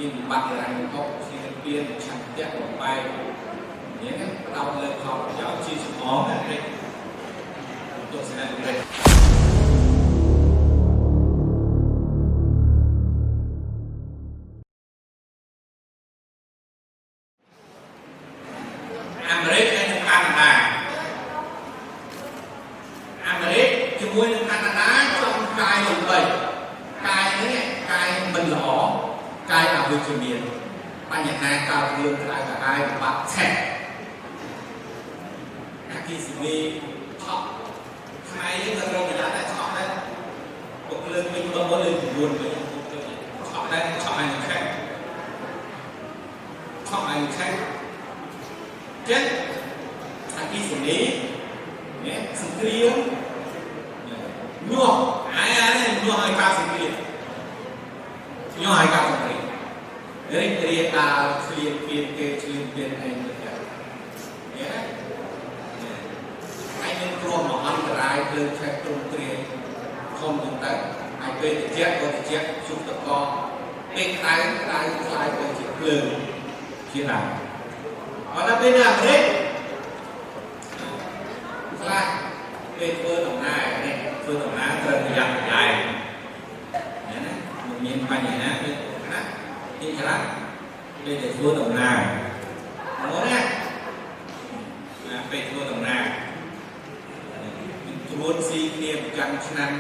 មានបាត់រ៉ាញ់មកជាពៀនឆន្ទៈបំបែកនេះផ្ដោតលើផលប្រយោជន៍ជាសំអងណាទស្សនៈនេះអាមេរិកហើយនិងកាណាដាអាមេរិកជាមួយនឹងកាណាដាចង់កាយលំបីកាយនេះកាយមិនល្អកាយអវិជ្ជមានបញ្ហាកើតរឿងក្រៅកាយពិបាកឆេះអាគីស៊ីវីថប់ថ្ងៃនេះក៏រកប្រយ័ត្នតែថប់ដែរពុកលើកវិញបងលើក9វិញថប់ដែរថប់ឲ្យឆេះថប់ឲ្យឆេះចេះអាគីស៊ីវីនេះសង្គ្រាមញោមអាយនេះញោមឲ្យការសង្គ្រាមញោមឲ្យការសង្គ្រាមរីករាយដើរឆ្លៀនពៀនគេឆ្លៀនពៀនឯងទៅដែរហើយមានគ្រោះមហន្តរាយភ្លើងឆេះទ្រង់ទ្រាយធំទៅហើយពេលត្រជាក់ក៏ត្រជាក់ជុំតកពេលក្តៅក្តៅខ្លាយទៅជាភ្លើងជាដើមអត់ដល់ពេលនៅអាមេរិកខ្លះពេលធ្វើដំណើរនេះធ្វើដំណើរត្រូវប្រយ័ត្នប្រយែងណាមានបញ្ហានេះណាទីខ្លះពេលទៅធ្វើដំណើរមកណាពេលធ្វើដំណើរត្រួតស៊ីគ្នាប្រចាំឆ្នាំ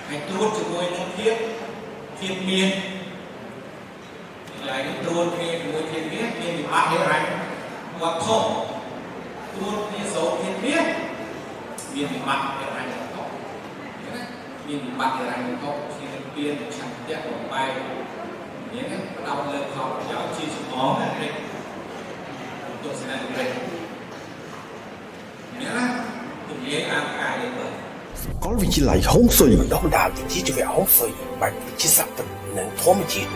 ហើយត្រួតជាមួយនឹងភាពមានហើយត្រួតគ្នាជាមួយភាពមានវិបត្តិហិរញ្ញវត្ថុត្រួតគ្នាសូមភាពមានវិបត្តិហិរញ្ញវត្ថុណាមានវិបត្តិហិរញ្ញវត្ថុជាពៀនឆន្ទៈបំបែកនេះផ្ដោតលើផលប្រយោជន៍ជាសំអងណាទស្សនៈនេះណាទំនាយអាកាយនេះបើកលវិទ្យាល័យហុងស៊ុយបណ្ដុះបណ្ដាលវិជ្ជាជីវៈហុងស៊ុយបែបវិទ្យាសាស្ត្រនិងធម្មជាតិ